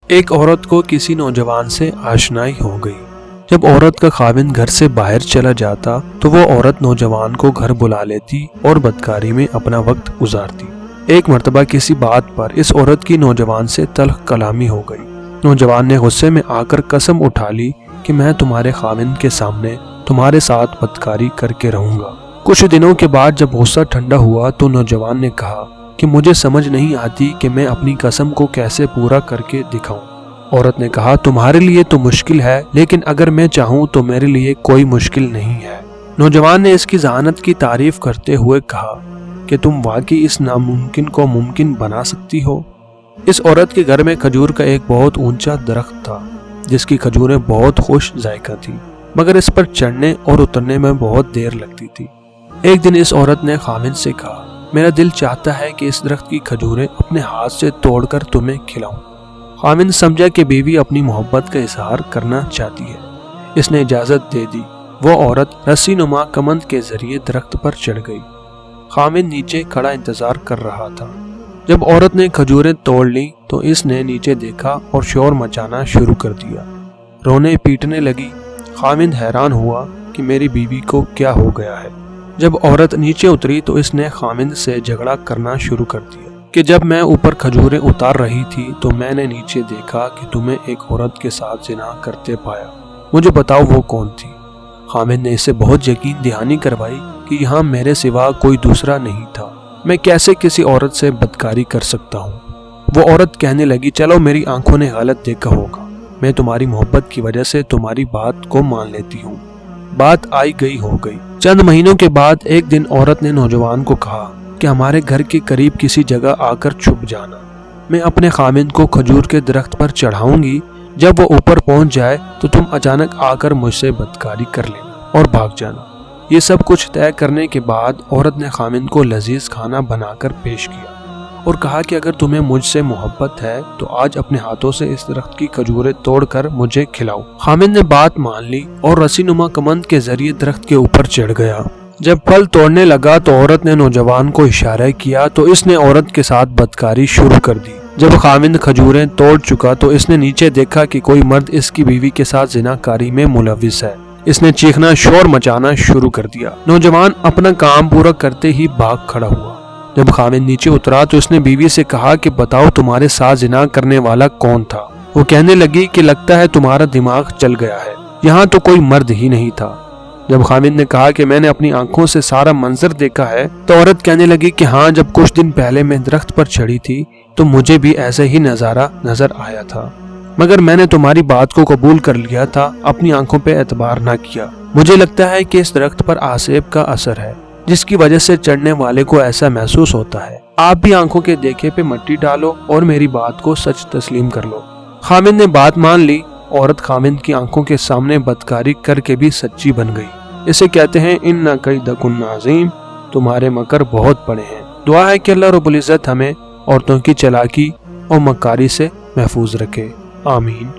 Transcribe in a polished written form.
ایک عورت کو کسی نوجوان سے آشنائی ہو گئی۔ جب عورت کا خاوند گھر سے باہر چلا جاتا تو وہ عورت نوجوان کو گھر بلا لیتی اور بدکاری میں اپنا وقت گزارتی۔ ایک مرتبہ کسی بات پر اس عورت کی نوجوان سے تلخ کلامی ہو گئی۔ نوجوان نے غصے میں آ کر قسم اٹھا لی کہ میں تمہارے خاوند کے سامنے تمہارے ساتھ بدکاری کر کے رہوں گا۔ کچھ دنوں کے بعد جب غصہ ٹھنڈا ہوا تو نوجوان نے کہا کہ مجھے سمجھ نہیں آتی کہ میں اپنی قسم کو کیسے پورا کر کے دکھاؤں۔ عورت نے کہا تمہارے لیے تو مشکل ہے، لیکن اگر میں چاہوں تو میرے لیے کوئی مشکل نہیں ہے۔ نوجوان نے اس کی ذہانت کی تعریف کرتے ہوئے کہا کہ تم واقعی اس ناممکن کو ممکن بنا سکتی ہو۔ اس عورت کے گھر میں کھجور کا ایک بہت اونچا درخت تھا جس کی کھجوریں بہت خوش ذائقہ تھی، مگر اس پر چڑھنے اور اترنے میں بہت دیر لگتی تھی۔ ایک دن اس عورت نے خاوند سے کہا میرا دل چاہتا ہے کہ اس درخت کی کھجوریں اپنے ہاتھ سے توڑ کر تمہیں کھلاؤں۔ خاوند سمجھا کہ بیوی اپنی محبت کا اظہار کرنا چاہتی ہے، اس نے اجازت دے دی۔ وہ عورت رسی نما کمند کے ذریعے درخت پر چڑھ گئی۔ خاوند نیچے کھڑا انتظار کر رہا تھا۔ جب عورت نے کھجوریں توڑ لیں تو اس نے نیچے دیکھا اور شور مچانا شروع کر دیا، رونے پیٹنے لگی۔ خاوند حیران ہوا کہ میری بیوی کو کیا ہو گیا ہے۔ جب عورت نیچے اتری تو اس نے خاوند سے جھگڑا کرنا شروع کر دیا کہ جب میں اوپر کھجوریں اتار رہی تھی تو میں نے نیچے دیکھا کہ تمہیں ایک عورت کے ساتھ زنا کرتے پایا، مجھے بتاؤ وہ کون تھی۔ خاوند نے اسے بہت یقین دہانی کروائی کہ یہاں میرے سوا کوئی دوسرا نہیں تھا، میں کیسے کسی عورت سے بدکاری کر سکتا ہوں۔ وہ عورت کہنے لگی چلو میری آنکھوں نے غلط دیکھا ہوگا، میں تمہاری محبت کی وجہ سے تمہاری بات کو مان لیتی ہوں۔ بات آئی گئی ہو گئی۔ چند مہینوں کے بعد ایک دن عورت نے نوجوان کو کہا کہ ہمارے گھر کے قریب کسی جگہ آ کر چھپ جانا، میں اپنے خاوند کو کھجور کے درخت پر چڑھاؤں گی، جب وہ اوپر پہنچ جائے تو تم اچانک آ کر مجھ سے بدکاری کر لینا اور بھاگ جانا۔ یہ سب کچھ طے کرنے کے بعد عورت نے خاوند کو لذیذ کھانا بنا کر پیش کیا اور کہا کہ اگر تمہیں مجھ سے محبت ہے تو آج اپنے ہاتھوں سے اس درخت کی کھجوریں توڑ کر مجھے کھلاؤ۔ خاوند نے بات مان لی اور رسی نما کمند کے ذریعے درخت کے اوپر چڑھ گیا۔ جب پھل توڑنے لگا تو عورت نے نوجوان کو اشارہ کیا تو اس نے عورت کے ساتھ بدکاری شروع کر دی۔ جب خاوند کھجوریں توڑ چکا تو اس نے نیچے دیکھا کہ کوئی مرد اس کی بیوی کے ساتھ زنا کاری میں ملوث ہے۔ اس نے چیخنا شور مچانا شروع کر دیا۔ نوجوان اپنا کام پورا کرتے ہی بھاگ کھڑا ہوا۔ جب خاوند نیچے اترا تو اس نے بیوی سے کہا کہ بتاؤ تمہارے ساتھ زنا کرنے والا کون تھا۔ وہ کہنے لگی کہ لگتا ہے تمہارا دماغ چل گیا ہے، یہاں تو کوئی مرد ہی نہیں تھا۔ جب خاوند نے کہا کہ میں نے اپنی آنکھوں سے سارا منظر دیکھا ہے تو عورت کہنے لگی کہ ہاں جب کچھ دن پہلے میں درخت پر چڑھی تھی تو مجھے بھی ایسا ہی نظارہ نظر آیا تھا، مگر میں نے تمہاری بات کو قبول کر لیا تھا، اپنی آنکھوں پہ اعتبار نہ کیا۔ مجھے لگتا ہے کہ اس درخت پر آسیب کا اثر ہے جس کی وجہ سے چڑھنے والے کو ایسا محسوس ہوتا ہے۔ آپ بھی آنکھوں کے دیکھے پہ مٹی ڈالو اور میری بات کو سچ تسلیم کر لو۔ خاوند نے بات مان لی۔ عورت خاوند کی آنکھوں کے سامنے بدکاری کر کے بھی سچی بن گئی۔ اسے کہتے ہیں ان کیدکن عظیم، تمہارے مکر بہت بڑے ہیں۔ دعا ہے کہ اللہ رب العزت ہمیں عورتوں کی چالاکی اور مکاری سے محفوظ رکھے، آمین۔